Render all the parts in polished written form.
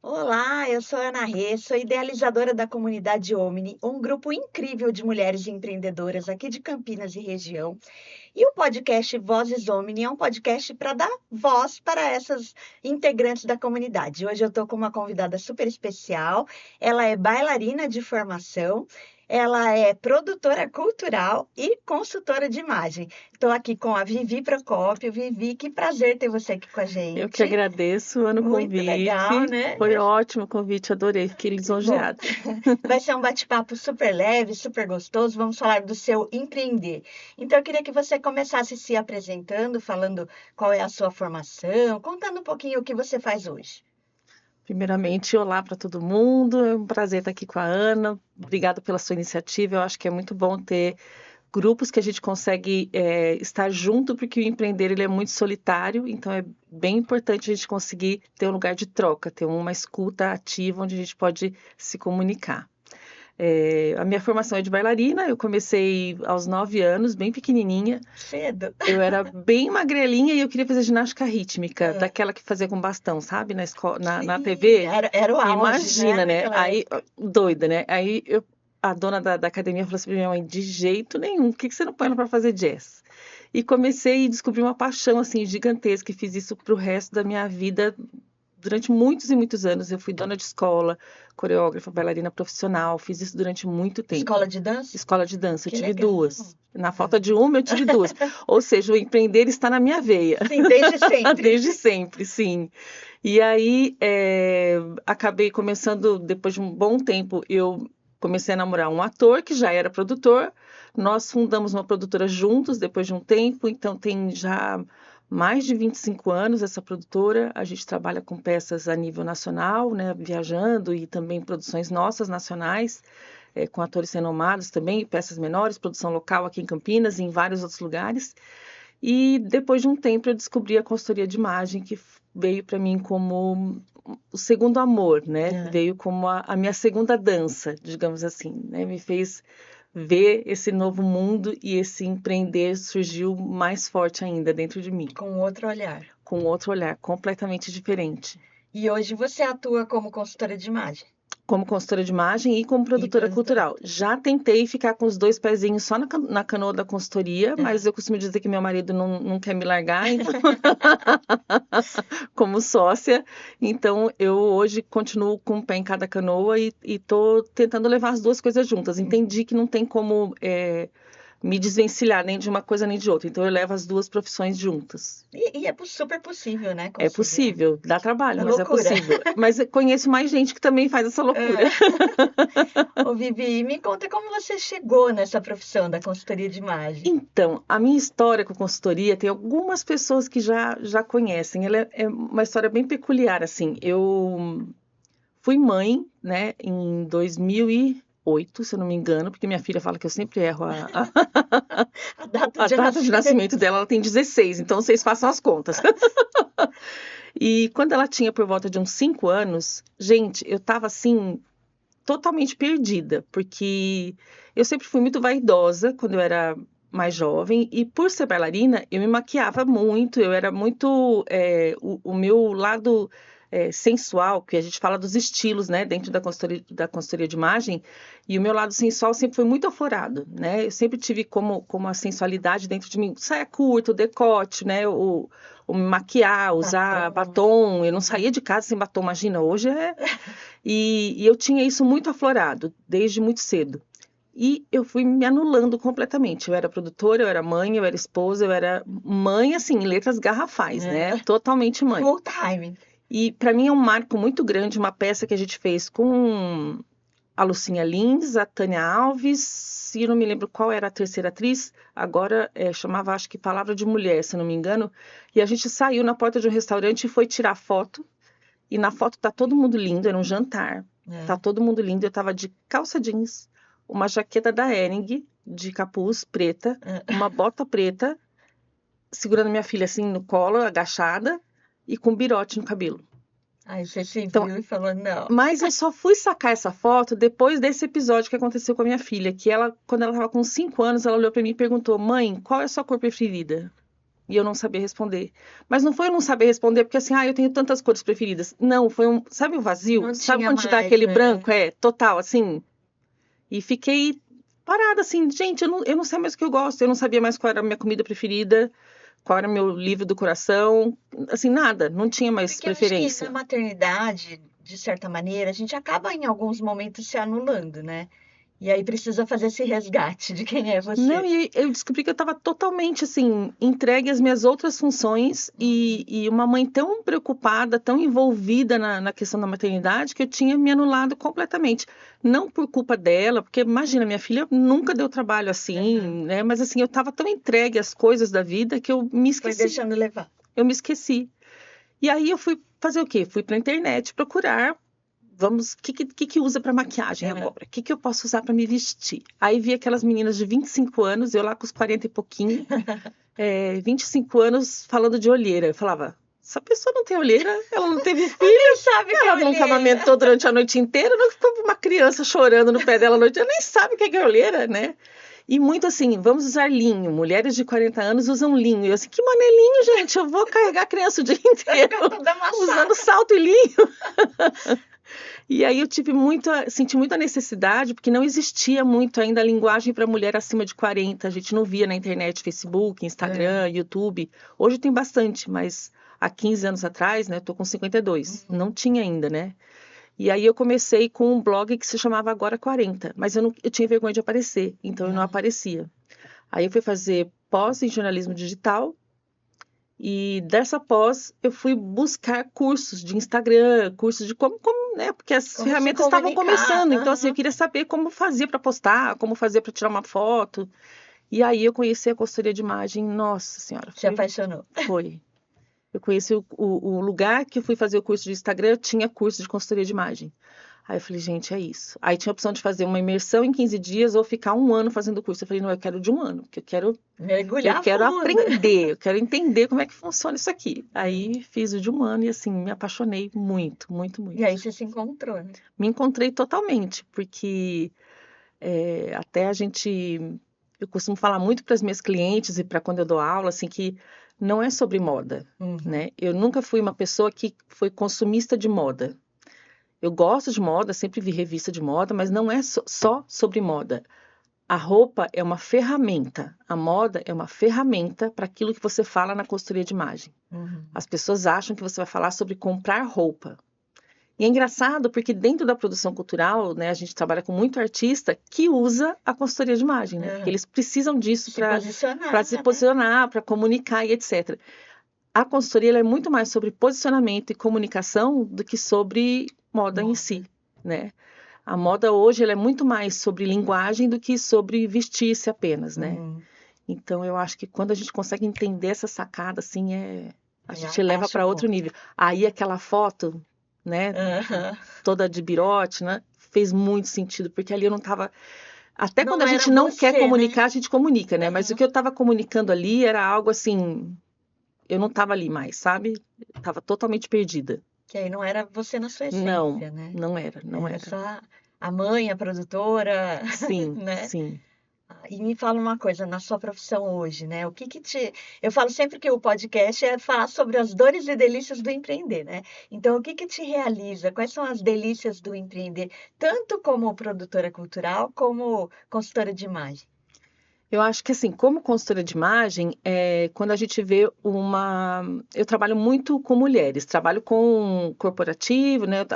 Olá, eu sou a Ana Rê, sou idealizadora da comunidade Omni, um grupo incrível de mulheres empreendedoras aqui de Campinas e região. E o podcast Vozes Omni é um podcast para dar voz para essas integrantes da comunidade. Hoje eu estou com uma convidada super especial. Ela é bailarina de formação, ela é produtora cultural e consultora de imagem. Estou aqui com a Vivi Procópio. Vivi, que prazer ter você aqui com a gente. Eu que agradeço, Ana, o Muito convite. legal, né? Foi ótimo o convite, adorei, fiquei lisonjeada. Vai ser um bate-papo super leve, super gostoso. Vamos falar do seu empreender. Então, eu queria que você começasse se apresentando, falando qual é a sua formação, contando um pouquinho o que você faz hoje. Primeiramente, olá para todo mundo, é um prazer estar aqui com a Ana. Obrigada pela sua iniciativa, eu acho que é muito bom ter grupos que a gente consegue estar junto, porque o empreender ele é muito solitário, então é bem importante a gente conseguir ter um lugar de troca, ter uma escuta ativa onde a gente pode se comunicar. A minha formação é de bailarina, eu comecei aos 9 anos, bem pequenininha. Cedo. Eu era bem magrelinha e eu queria fazer ginástica rítmica, daquela que fazia com bastão, sabe? Na escola, na Sim, TV. era o auge, Imagina, né? naquela Aí, época. doida, né? Aí a dona da academia falou assim pra minha mãe, de jeito nenhum, por que você não põe ela pra fazer jazz? E comecei a descobrir uma paixão, assim, gigantesca, e fiz isso pro resto da minha vida. Durante muitos e muitos anos, eu fui dona de escola, coreógrafa, bailarina profissional, fiz isso durante muito tempo. Escola de dança? Escola de dança, eu Que tive legal. duas. Na falta de uma, eu tive duas. Ou seja, o empreender está na minha veia. Sim, desde sempre. Desde sempre, sim. E aí, acabei começando, depois de um bom tempo, eu comecei a namorar um ator que já era produtor. Nós fundamos uma produtora juntos depois de um tempo, então tem já mais de 25 anos essa produtora. A gente trabalha com peças a nível nacional, né, viajando, e também produções nossas nacionais, com atores renomados também, peças menores, produção local aqui em Campinas e em vários outros lugares. E depois de um tempo eu descobri a consultoria de imagem, que veio para mim como o segundo amor, né? Veio como a minha segunda dança, digamos assim, né? Me fez ver esse novo mundo, e esse empreender surgiu mais forte ainda dentro de mim, Com outro olhar. com outro olhar completamente diferente. E hoje você atua como consultora de imagem. Como consultora de imagem e como produtora cultural. Já tentei ficar com os dois pezinhos só na canoa da consultoria, mas eu costumo dizer que meu marido não quer me largar, então... como sócia. Então, eu hoje continuo com um pé em cada canoa e estou tentando levar as duas coisas juntas. Entendi que não tem como me desvencilhar nem de uma coisa nem de outra. Então, eu levo as duas profissões juntas. E é super possível, né? É possível, dá trabalho, mas loucura. é possível. Mas eu conheço mais gente que também faz essa loucura. Ô, Vivi, me conta como você chegou nessa profissão da consultoria de imagem. Então, a minha história com consultoria, tem algumas pessoas que já conhecem. Ela é uma história bem peculiar, assim. Eu fui mãe, né, em 2008, se eu não me engano, porque minha filha fala que eu sempre erro A data a data de nascimento dela. Ela tem 16, então vocês façam as contas. E quando ela tinha por volta de uns 5 anos, gente, eu tava assim, totalmente perdida, porque eu sempre fui muito vaidosa quando eu era mais jovem, e por ser bailarina, eu me maquiava muito, eu era muito... o meu lado sensual, que a gente fala dos estilos, né, dentro da consultoria de imagem, e o meu lado sensual sempre foi muito aflorado, né, eu sempre tive como a sensualidade dentro de mim, saia curta, o decote, né, o me maquiar, usar batom, eu não saía de casa sem batom, imagina, hoje é... E eu tinha isso muito aflorado, desde muito cedo. E eu fui me anulando completamente. Eu era produtora, eu era mãe, eu era esposa, eu era mãe, assim, em letras garrafais, né? Totalmente mãe. Full time. E para mim é um marco muito grande, uma peça que a gente fez com a Lucinha Lins, a Tânia Alves, e eu não me lembro qual era a terceira atriz, agora chamava, acho que Palavra de Mulher, se não me engano. E a gente saiu na porta de um restaurante e foi tirar foto. E na foto tá todo mundo lindo, era um jantar. Tá todo mundo lindo, eu tava de calça jeans, uma jaqueta da Hering, de capuz preta, uma bota preta, segurando minha filha assim no colo, agachada, e com birote no cabelo. Aí você se Então, viu e falou, não. mas eu só fui sacar essa foto depois desse episódio que aconteceu com a minha filha, que ela, quando ela estava com 5 anos, ela olhou para mim e perguntou: Mãe, qual é a sua cor preferida? E eu não sabia responder. Mas não foi eu não saber responder porque assim, eu tenho tantas cores preferidas. Não, foi sabe o vazio? Não Sabe tinha quando te dá mais, aquele né? branco? É, total, assim. E fiquei parada assim, gente, eu não sei mais o que eu gosto. Eu não sabia mais qual era a minha comida preferida, qual era o meu livro do coração. Assim, nada, não tinha mais Porque eu acho que na preferência. maternidade, de certa maneira, a gente acaba em alguns momentos se anulando, né? E aí precisa fazer esse resgate de quem é Não, você. e eu descobri que eu estava totalmente, assim, entregue às minhas outras funções Uhum. e uma mãe tão preocupada, tão envolvida na questão da maternidade, que eu tinha me anulado completamente. Não por culpa dela, porque imagina, minha filha nunca deu trabalho assim, Aham. né? Mas assim, eu estava tão entregue às coisas da vida que eu me Foi esqueci. deixando levar. Eu me esqueci. E aí eu fui fazer o quê? Fui para a internet procurar. Vamos, o que usa para maquiagem Aham. agora? O que eu posso usar para me vestir? Aí vi aquelas meninas de 25 anos, eu lá com os 40 e pouquinho, 25 anos falando de olheira. Eu falava, essa pessoa não tem olheira, ela não teve Nem filho, sabe que é ela nunca olheira. amamentou durante a noite inteira, não ficou uma criança chorando no pé dela a noite, ela nem sabe o que é olheira, né? E muito assim, vamos usar linho. Mulheres de 40 anos usam linho. E eu assim, que manelinho, gente, eu vou carregar a criança o dia Vai inteiro ficar toda usando amassada. salto e linho. E aí eu senti muita necessidade, porque não existia muito ainda a linguagem para mulher acima de 40. A gente não via na internet, Facebook, É. Instagram, YouTube. Hoje tem bastante, mas há 15 anos atrás, né, tô com 52. Não Uhum. tinha ainda, né? E aí eu comecei com um blog que se chamava Agora 40, mas eu tinha vergonha de aparecer, então eu não Ah. aparecia. Aí eu fui fazer pós em jornalismo digital e dessa pós, eu fui buscar cursos de Instagram, cursos de como, né? Porque as Como se ferramentas estavam comunicar. começando. Então, assim, eu Aham. queria saber como fazia para postar, como fazia para tirar uma foto. E aí eu conheci a consultoria de imagem. Nossa Senhora, Se apaixonou. foi. Eu conheci o lugar que eu fui fazer o curso de Instagram, tinha curso de consultoria de imagem. Aí eu falei, gente, é isso. Aí tinha a opção de fazer uma imersão em 15 dias ou ficar um ano fazendo o curso. Eu falei, não, eu quero de um ano, porque eu Mergulhar quero fundo. aprender, eu quero entender como é que funciona isso aqui. Aí fiz o de um ano e assim, me apaixonei muito, muito, E aí muito. você se encontrou, né? Me encontrei totalmente, porque até eu costumo falar muito para as minhas clientes e para quando eu dou aula, assim, que não é sobre moda, Uhum. né? Eu nunca fui uma pessoa que foi consumista de moda. Eu gosto de moda, sempre vi revista de moda, mas não é só sobre moda. A roupa é uma ferramenta, a moda é uma ferramenta para aquilo que você fala na consultoria de imagem. Uhum. As pessoas acham que você vai falar sobre comprar roupa. E é engraçado porque dentro da produção cultural, né, a gente trabalha com muito artista que usa a consultoria de imagem, né? Porque Aham. eles precisam disso Se para posicionar, se né? posicionar, para comunicar e etc. A consultoria ela é muito mais sobre posicionamento e comunicação do que sobre moda em Moda. si, né? A moda hoje ela é muito mais sobre linguagem do que sobre vestir-se apenas, né? Uhum. Então eu acho que quando a gente consegue entender essa sacada, assim, a Aí gente leva acha o para outro ponto. nível. Aí aquela foto, né, Aham. toda de birote, né, fez muito sentido, porque ali eu não estava. Até quando Não a era gente não quer você, né? comunicar, a gente comunica, né? Mas o Aham. que eu estava comunicando ali era algo assim, eu não estava ali mais, sabe? Estava totalmente perdida. Que aí não era você na sua Não, essência, né? não era, não Era era. só a mãe, a produtora, Sim, né? sim. E me fala uma coisa, na sua profissão hoje, né? O que que te... Eu falo sempre que o podcast é falar sobre as dores e delícias do empreender, né? Então, o que que te realiza? Quais são as delícias do empreender, tanto como produtora cultural, como consultora de imagem? Eu acho que assim, como consultora de imagem, quando a gente vê uma. Eu trabalho muito com mulheres, trabalho com corporativo, né? Eu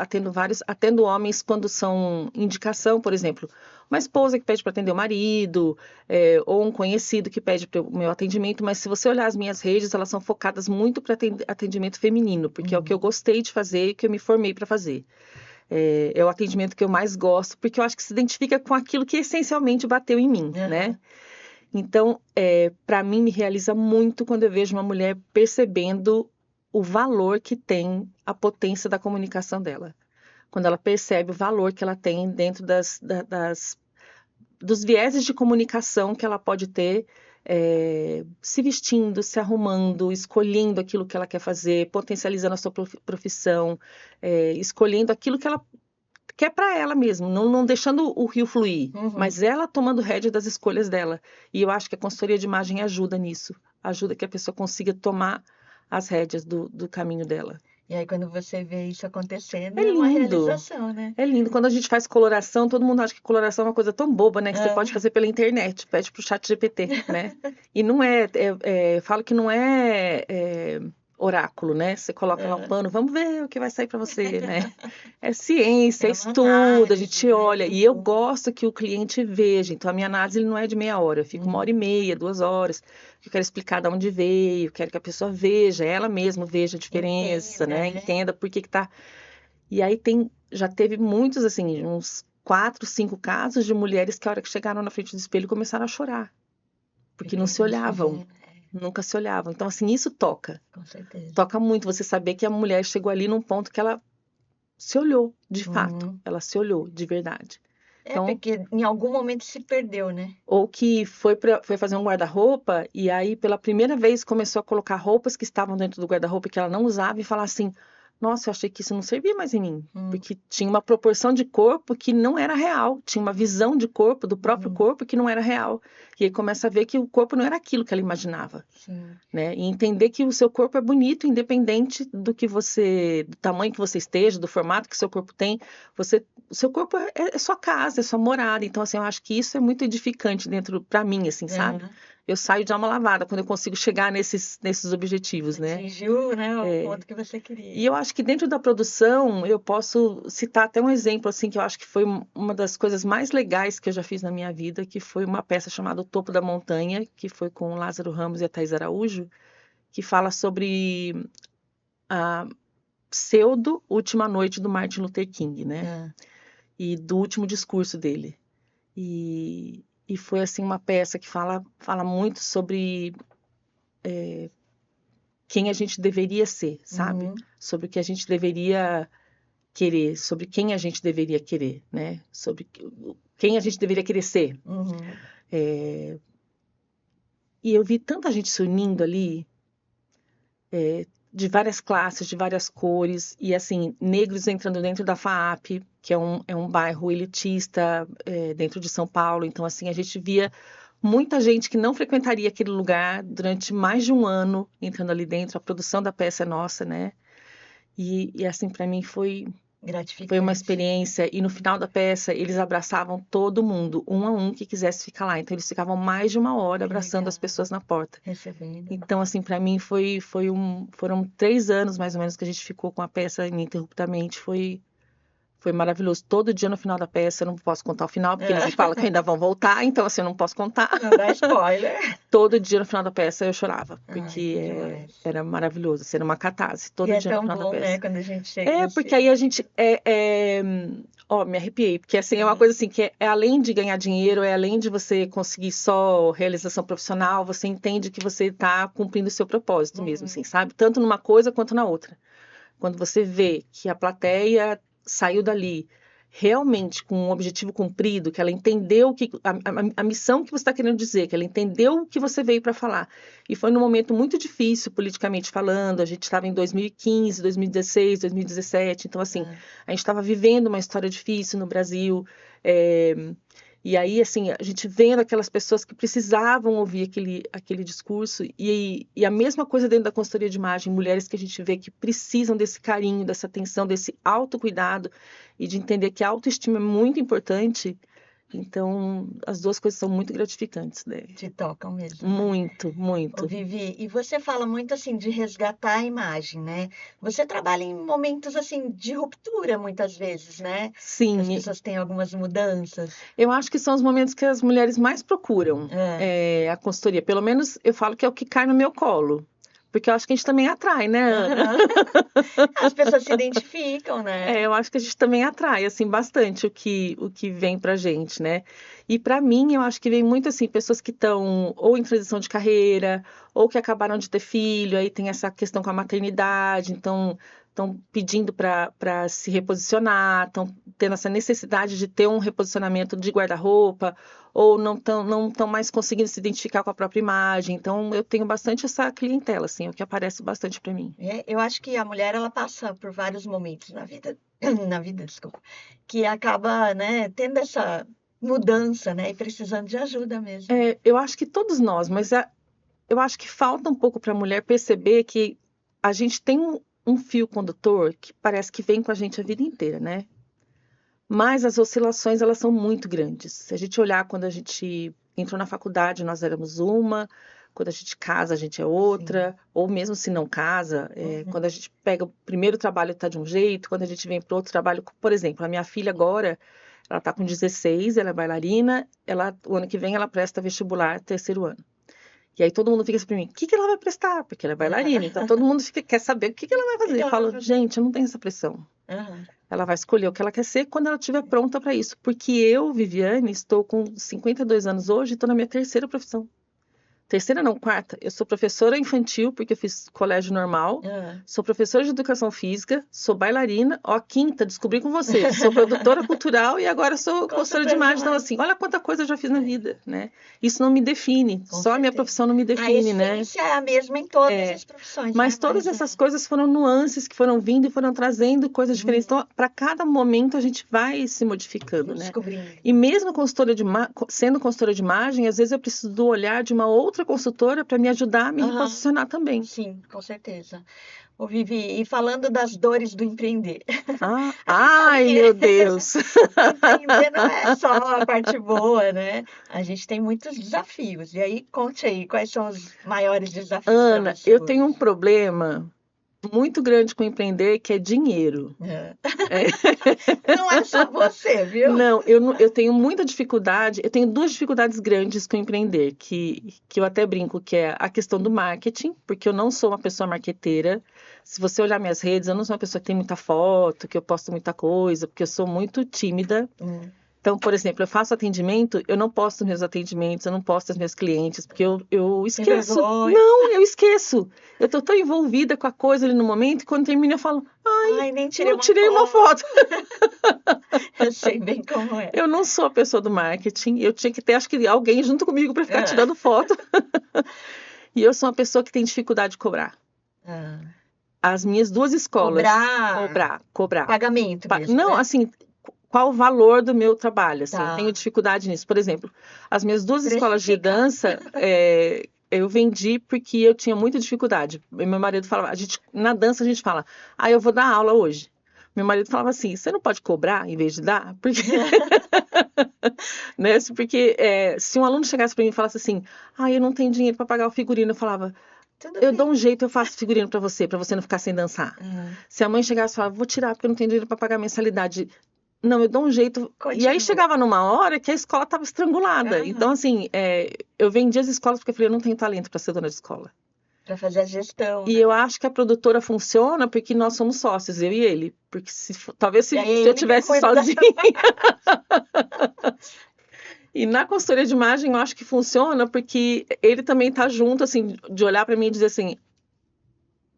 atendo homens quando são indicação, por exemplo, uma esposa que pede para atender o marido, ou um conhecido que pede para o meu atendimento, mas se você olhar as minhas redes, elas são focadas muito para atendimento feminino, porque é o que eu Uhum. gostei de fazer e que eu me formei para fazer. É o atendimento que eu mais gosto, porque eu acho que se identifica com aquilo que essencialmente bateu em mim, né? Aham. Então, para mim, me realiza muito quando eu vejo uma mulher percebendo o valor que tem a potência da comunicação dela. Quando ela percebe o valor que ela tem dentro dos vieses de comunicação que ela pode ter se vestindo, se arrumando, escolhendo aquilo que ela quer fazer, potencializando a sua profissão, escolhendo aquilo que ela quer para ela mesmo, não deixando o rio fluir, mas ela tomando rédea das escolhas dela. E eu acho que a consultoria de imagem ajuda nisso, ajuda que a pessoa consiga tomar as rédeas do caminho dela. E aí, quando você vê isso acontecendo, É é uma lindo. realização, né? É lindo. Quando a gente faz coloração, todo mundo acha que coloração é uma coisa tão boba, né? Que você pode fazer pela internet, pede pro chat GPT, né? E não eu falo que não é oráculo, né? Você coloca lá um pano, vamos ver o que vai sair para você, né? É ciência, É é uma estudo, a gente análise, né? olha. E eu gosto que o cliente veja. Então, a minha análise ele não é de meia hora, eu fico 1h30, 2 horas. Eu quero explicar de onde veio, quero que a pessoa veja, ela mesma veja a diferença, Entenda, né? Entenda por que que tá. E aí já teve muitos, assim, uns 4, 5 casos de mulheres que a hora que chegaram na frente do espelho começaram a chorar. Porque não se olhavam, nunca se olhavam. Então, assim, isso toca. Com certeza. Toca muito você saber que a mulher chegou ali num ponto que ela se olhou, de fato. Ela se olhou, de verdade. Então, porque em algum momento se perdeu, né? ou que foi fazer um guarda-roupa e aí pela primeira vez começou a colocar roupas que estavam dentro do guarda-roupa que ela não usava e falar assim, nossa, eu achei que isso não servia mais em mim, porque tinha uma proporção de corpo que não era real, tinha uma visão de corpo, do próprio corpo que não era real. E aí começa a ver que o corpo não era aquilo que ela imaginava. Sim. Né? E entender que o seu corpo é bonito, independente do tamanho que você esteja, do formato que seu corpo tem. O seu corpo é sua casa, é sua morada. Então, assim, eu acho que isso é muito edificante para mim, assim, sabe? Eu saio de alma lavada quando eu consigo chegar nesses objetivos, né? Atingiu, né, o ponto que você queria. E eu acho que dentro da produção, eu posso citar até um exemplo, assim, que eu acho que foi uma das coisas mais legais que eu já fiz na minha vida, que foi uma peça chamada O Topo da Montanha, que foi com o Lázaro Ramos e a Thaís Araújo, que fala sobre a pseudo-última noite do Martin Luther King, né? E do último discurso dele. E foi, assim, uma peça que fala muito sobre quem a gente deveria ser, sabe? Sobre o que a gente deveria querer, sobre quem a gente deveria querer, né? Sobre quem a gente deveria querer ser. E eu vi tanta gente se unindo ali, de várias classes, de várias cores, e assim, negros entrando dentro da FAAP, que é um bairro elitista dentro de São Paulo. Então, assim, a gente via muita gente que não frequentaria aquele lugar durante mais de um ano entrando ali dentro. A produção da peça é nossa, né? E assim, para mim foi uma experiência. E no final da peça, eles abraçavam todo mundo, um a um que quisesse ficar lá. Então, eles ficavam mais de uma hora abraçando as pessoas na porta. Recebendo. Então, assim, para mim foram 3 anos, mais ou menos, que a gente ficou com a peça ininterruptamente. Foi maravilhoso. Todo dia no final da peça, eu não posso contar o final, porque eles me falam que ainda vão voltar, então assim, eu não posso contar. Não dá spoiler. Todo dia no final da peça eu chorava, porque era maravilhoso, assim, era uma catarse. Todo dia no final da peça. Né, quando a gente chega porque aí a gente Ó, me arrepiei, porque assim, é uma coisa assim, que é além de ganhar dinheiro, é além de você conseguir só realização profissional, você entende que você está cumprindo o seu propósito mesmo, assim, sabe? Tanto numa coisa quanto na outra. Quando você vê que a plateia saiu dali realmente com um objetivo cumprido, que ela entendeu a missão que você está querendo dizer, que ela entendeu o que você veio para falar. E foi num momento muito difícil, politicamente falando. A gente estava em 2015, 2016, 2017. Então, assim, a gente estava vivendo uma história difícil no Brasil. E aí, assim, a gente vendo aquelas pessoas que precisavam ouvir aquele discurso, e a mesma coisa dentro da consultoria de imagem, mulheres que a gente vê que precisam desse carinho, dessa atenção, desse autocuidado, e de entender que a autoestima é muito importante. Então, as duas coisas são muito gratificantes, né? Te tocam mesmo. Muito, muito. Ô, Vivi, e você fala muito assim de resgatar a imagem, né? Você trabalha em momentos assim de ruptura muitas vezes, né? Sim. As pessoas têm algumas mudanças. Eu acho que são os momentos que as mulheres mais procuram a consultoria. Pelo menos eu falo que é o que cai no meu colo. Porque eu acho que a gente também atrai, né, Ana? As pessoas se identificam, né? Eu acho que a gente também atrai, assim, bastante o que vem pra gente, né? E pra mim, eu acho que vem muito, assim, pessoas que estão ou em transição de carreira, ou que acabaram de ter filho, aí tem essa questão com a maternidade. Então, estão pedindo para se reposicionar, estão tendo essa necessidade de ter um reposicionamento de guarda-roupa, ou não tão mais conseguindo se identificar com a própria imagem. Então, eu tenho bastante essa clientela, assim, o que aparece bastante para mim. Eu acho que a mulher ela passa por vários momentos na vida, na vida, desculpa, que acaba, né, tendo essa mudança, né, e precisando de ajuda mesmo. Eu acho que todos nós, mas eu acho que falta um pouco para a mulher perceber que a gente tem um fio condutor que parece que vem com a gente a vida inteira, né? Mas as oscilações, elas são muito grandes. Se a gente olhar quando a gente entrou na faculdade, nós éramos uma, quando a gente casa, a gente é outra, ou mesmo se não casa, quando a gente pega o primeiro trabalho está de um jeito, quando a gente vem para outro trabalho, por exemplo, a minha filha agora, ela está com 16, ela é bailarina, o ano que vem ela presta vestibular, terceiro ano. E aí todo mundo fica assim pra mim, o que ela vai prestar? Porque ela é bailarina, então todo mundo quer saber o que ela vai fazer. Eu falo, gente, eu não tenho essa pressão. Ela vai escolher o que ela quer ser quando ela estiver pronta para isso. Porque eu, Viviane, estou com 52 anos hoje e estou na minha terceira profissão. Terceira não, quarta. Eu sou professora infantil, porque eu fiz colégio normal. Sou professora de educação física, sou bailarina. Ó, quinta, descobri com você. Sou produtora cultural e agora sou consultora de imagem. Então, assim, olha quanta coisa eu já fiz na vida, né? Isso não me define. Só a minha profissão não me define, né? A essência é a mesma em todas as profissões. Mas todas essas coisas foram nuances que foram vindo e foram trazendo coisas diferentes. Então, para cada momento, a gente vai se modificando, né? E mesmo sendo consultora de imagem, às vezes eu preciso do olhar de uma outra consultora para me ajudar a me reposicionar também. Sim, com certeza. Ô, Vivi, e falando das dores do empreender. Ai, meu Deus! Empreender não é só a parte boa, né? A gente tem muitos desafios. E aí, conte aí, quais são os maiores desafios? Ana, eu tenho um problema muito grande com empreender, que é dinheiro. Não é só você, viu? Não, eu tenho muita dificuldade, eu tenho duas dificuldades grandes com empreender, que eu até brinco, que é a questão do marketing, porque eu não sou uma pessoa marqueteira. Se você olhar minhas redes, eu não sou uma pessoa que tem muita foto, que eu posto muita coisa, porque eu sou muito tímida. Então, por exemplo, eu faço atendimento, eu não posto meus atendimentos, eu não posto as minhas clientes, porque eu esqueço. Não, eu esqueço. Eu tô tão envolvida com a coisa ali no momento, e quando termina eu falo, nem eu tirei uma foto. Eu sei bem como é. Eu não sou a pessoa do marketing, eu tinha que ter, acho que alguém junto comigo para ficar tirando foto. E eu sou uma pessoa que tem dificuldade de cobrar. As minhas duas escolas... Cobrar. Pagamento mesmo, Não, né? assim... Qual o valor do meu trabalho, assim, eu tenho dificuldade nisso. Por exemplo, as minhas duas escolas de dança, eu vendi porque eu tinha muita dificuldade. Meu marido falava, na dança a gente fala, eu vou dar aula hoje. Meu marido falava assim, você não pode cobrar em vez de dar? Porque, né, porque se um aluno chegasse para mim e falasse assim, eu não tenho dinheiro para pagar o figurino, eu falava, eu dou um jeito, eu faço figurino para você não ficar sem dançar. Se a mãe chegasse e falava, vou tirar porque eu não tenho dinheiro para pagar a mensalidade. Não, eu dou um jeito. E aí chegava numa hora que a escola estava estrangulada. Então, assim, eu vendi as escolas porque eu falei, eu não tenho talento para ser dona de escola. Para fazer a gestão. E eu acho que a produtora funciona porque nós somos sócios, eu e ele. Porque talvez se eu tivesse sozinha. E na consultoria de imagem eu acho que funciona porque ele também tá junto, assim, de olhar para mim e dizer assim,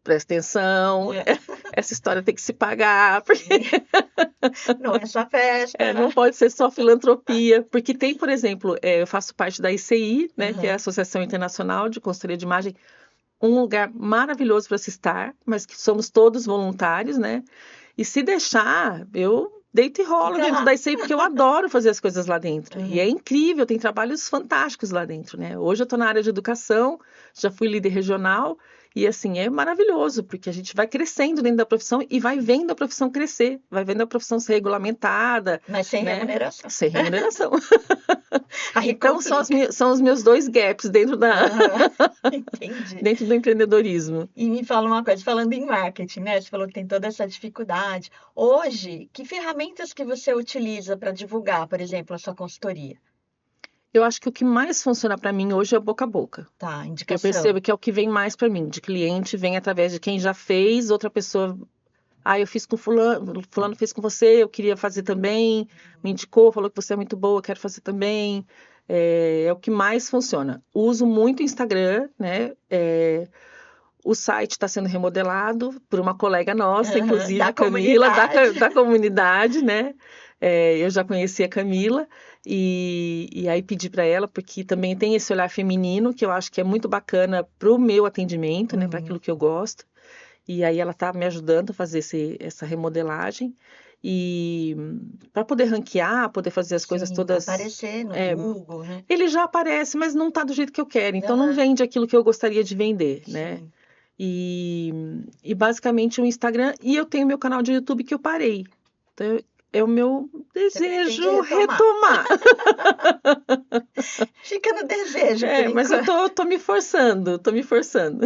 presta atenção, essa história tem que se pagar, porque não é só festa. Não pode ser só filantropia, porque tem, por exemplo, eu faço parte da ICI, né, que é a Associação Internacional de Consultoria de Imagem, um lugar maravilhoso para se estar, mas que somos todos voluntários, né, e se deixar, eu deito e rolo dentro da ICI, porque eu adoro fazer as coisas lá dentro, e é incrível, tem trabalhos fantásticos lá dentro, né, hoje eu estou na área de educação, já fui líder regional, e assim, é maravilhoso, porque a gente vai crescendo dentro da profissão e vai vendo a profissão crescer, vai vendo a profissão ser regulamentada. Mas sem remuneração. Sem remuneração. Então, são os meus dois gaps dentro dentro do empreendedorismo. E me fala uma coisa, falando em marketing, né? Você falou que tem toda essa dificuldade. Hoje, que ferramentas que você utiliza para divulgar, por exemplo, a sua consultoria? Eu acho que o que mais funciona para mim hoje é o boca a boca. Indicação. Eu percebo que é o que vem mais para mim, de cliente, vem através de quem já fez, outra pessoa, eu fiz com fulano fez com você, eu queria fazer também, me indicou, falou que você é muito boa, eu quero fazer também. É o que mais funciona. Uso muito o Instagram, né? O site está sendo remodelado por uma colega nossa, inclusive Da a Camila, comunidade. da comunidade, né? Eu já conheci a Camila e aí pedi para ela, porque também tem esse olhar feminino, que eu acho que é muito bacana para o meu atendimento, né? Para aquilo que eu gosto. E aí ela está me ajudando a fazer essa remodelagem. E para poder ranquear, poder fazer as coisas Sim, todas. aparecer no é, Google, né? Ele já aparece, mas não está do jeito que eu quero. Então não Aham, vende aquilo que eu gostaria de vender, né? sim. E, e basicamente o Instagram. E eu tenho meu canal de YouTube que eu parei. Então é o meu Você pretende desejo retomar. retomar. Fica no desejo, por Mas eu enquanto. tô me forçando, tô me forçando.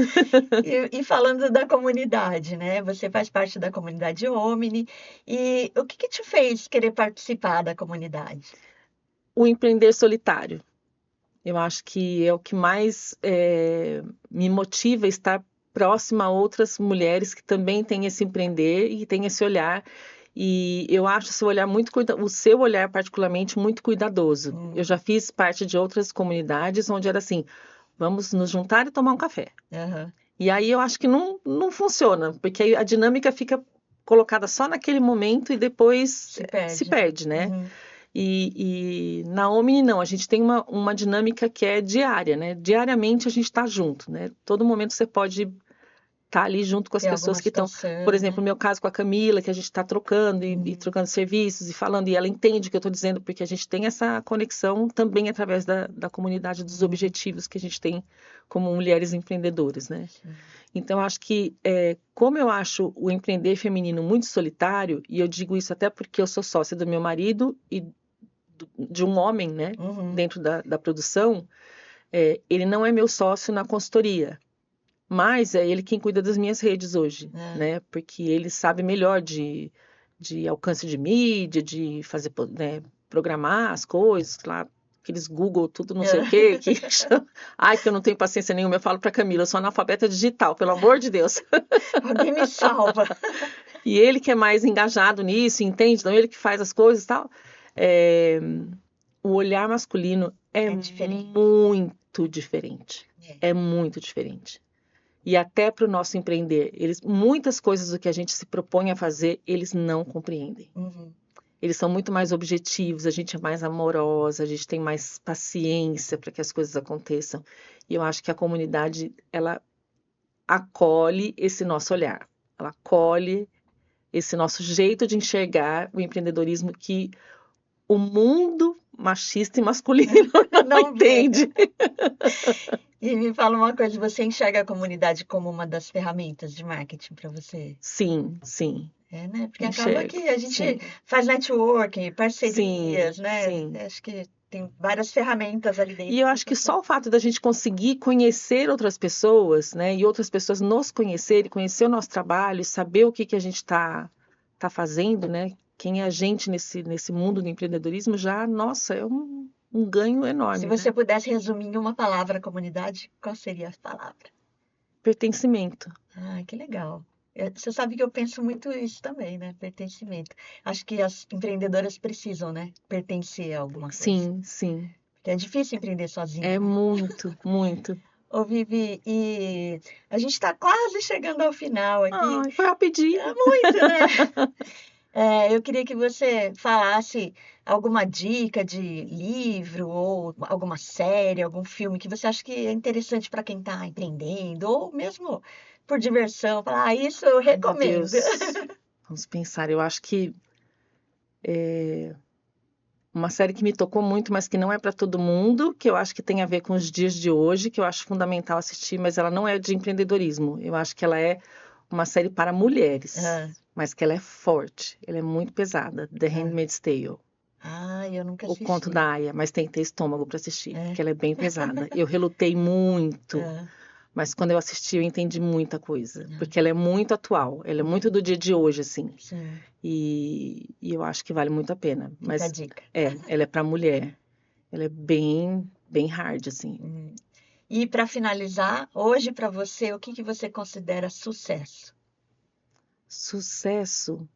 E falando da comunidade, né? Você faz parte da comunidade Omni. E o que que te fez querer participar da comunidade? O empreender solitário. Eu acho que é o que mais me motiva a estar próxima a outras mulheres que também têm esse empreender e têm esse olhar. E eu acho o seu olhar particularmente muito cuidadoso. Eu já fiz parte de outras comunidades onde era assim, vamos nos juntar e tomar um café. Aham, E aí eu acho que não funciona, porque aí a dinâmica fica colocada só naquele momento e depois se se perde. perde, né? Uhum, E na Omni não, a gente tem uma dinâmica que é diária, né? Diariamente a gente está junto, né? Todo momento você pode estar ali junto com as tem pessoas alguma que estão, por situação, exemplo, no né? meu caso com a Camila, que a gente está trocando e Uhum, trocando serviços e falando, e ela entende o que eu estou dizendo, porque a gente tem essa conexão também através da comunidade dos uhum, objetivos que a gente tem como mulheres empreendedoras, né? sim. Então, acho que, como eu acho o empreender feminino muito solitário, e eu digo isso até porque eu sou sócia do meu marido e de um homem, né, Uhum, dentro da produção, ele não é meu sócio na consultoria, mas é ele quem cuida das minhas redes hoje, é. né, porque ele sabe melhor de alcance de mídia, de fazer, né, programar as coisas lá, aqueles Google, tudo não sei o quê, que ai, que eu não tenho paciência nenhuma, eu falo para Camila, eu sou analfabeta digital, pelo amor de Deus. Alguém me salva. E ele que é mais engajado nisso, entende? Então ele que faz as coisas e tal. É, o olhar masculino é É diferente. muito diferente. É. É muito diferente. E até para o nosso empreender, muitas coisas do que a gente se propõe a fazer, eles não compreendem. Uhum, Eles são muito mais objetivos, a gente é mais amorosa, a gente tem mais paciência para que as coisas aconteçam. E eu acho que a comunidade, ela acolhe esse nosso olhar. Ela acolhe esse nosso jeito de enxergar o empreendedorismo que o mundo machista e masculino não não vê. entende. E me fala uma coisa, você enxerga a comunidade como uma das ferramentas de marketing para você? Sim, sim, É, né? Porque acaba enxergo, que a gente sim, faz networking, sim, parcerias, né? sim. Acho que tem várias ferramentas ali E dentro eu que acho que você. só o fato da gente conseguir conhecer outras pessoas, né, e outras pessoas nos conhecerem, conhecer o nosso trabalho, saber o que que a gente tá fazendo, né, quem é a gente nesse mundo do empreendedorismo, já, nossa, é um ganho Se enorme, você né? pudesse resumir em uma palavra a comunidade, qual seria a palavra? Pertencimento. Ah, que legal. Você sabe que eu penso muito isso também, né? Pertencimento. Acho que as empreendedoras precisam, né? Pertencer a alguma coisa. Sim, sim. Porque é difícil empreender sozinha, É né? muito, muito. Ô, Vivi, e a gente está quase chegando ao final aqui. Ai, foi É rapidinho. muito, né? Eu queria que você falasse alguma dica de livro ou alguma série, algum filme que você acha que é interessante para quem está empreendendo, ou mesmo por diversão. Falar, isso eu Ai, meu recomendo. Deus. Vamos pensar. Eu acho que uma série que me tocou muito, mas que não é para todo mundo, que eu acho que tem a ver com os dias de hoje, que eu acho fundamental assistir, mas ela não é de empreendedorismo. Eu acho que ela é uma série para mulheres, Ah, mas que ela é forte, ela é muito pesada. The ah. Handmaid's Tale. Eu nunca O Conto assisti. da Aia, mas tem que ter estômago para assistir, É, porque ela é bem pesada. Eu relutei muito. ah, Mas quando eu assisti, eu entendi muita coisa, ah. porque ela é muito atual, ela é muito do dia de hoje, assim, Sim, e eu acho que vale muito a pena. fica a Mas dica. ela é para mulher, ela é bem hard, assim. Hum. E para finalizar, hoje para você, o que que você considera sucesso? Sucesso,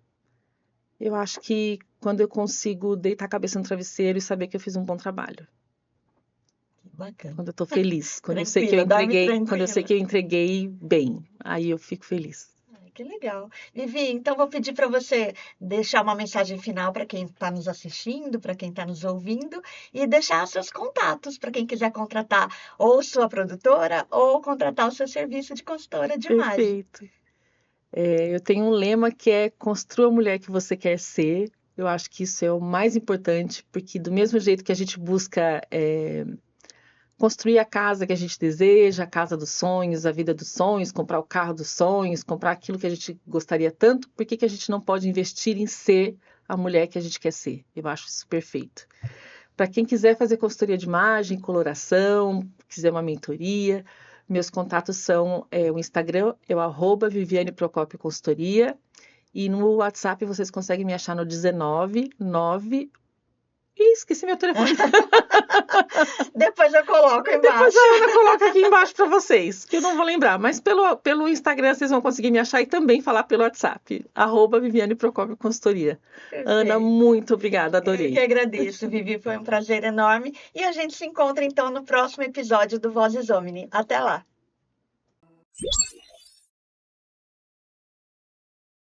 eu acho que quando eu consigo deitar a cabeça no travesseiro e saber que eu fiz um bom trabalho. Bacana. Quando eu tô feliz, quando eu sei que eu Tranquila, dorme entreguei, quando eu sei tranquila. que eu entreguei bem, aí eu fico feliz. Ai, que legal. Vivi, então vou pedir para você deixar uma mensagem final para quem está nos assistindo, para quem está nos ouvindo, e deixar seus contatos para quem quiser contratar ou sua produtora ou contratar o seu serviço de consultora de imagem. Perfeito. Eu tenho um lema que é construa a mulher que você quer ser. Eu acho que isso é o mais importante, porque do mesmo jeito que a gente busca construir a casa que a gente deseja, a casa dos sonhos, a vida dos sonhos, comprar o carro dos sonhos, comprar aquilo que a gente gostaria tanto, por que que a gente não pode investir em ser a mulher que a gente quer ser? Eu acho isso perfeito. Para quem quiser fazer consultoria de imagem, coloração, quiser uma mentoria, meus contatos são o Instagram, é o @Viviane Procópio Consultoria, e no WhatsApp vocês conseguem me achar no 19 9. Ih, esqueci meu telefone. Depois eu coloco Depois embaixo. a Ana coloca aqui embaixo para vocês, que eu não vou lembrar, mas pelo Instagram vocês vão conseguir me achar e também falar pelo WhatsApp, @Viviane Procópio Consultoria. Ana, Perfeito. muito obrigada, Eu que adorei. agradeço, Vivi, foi um prazer enorme. E a gente se encontra então no próximo episódio do Vozes Omni. Até lá!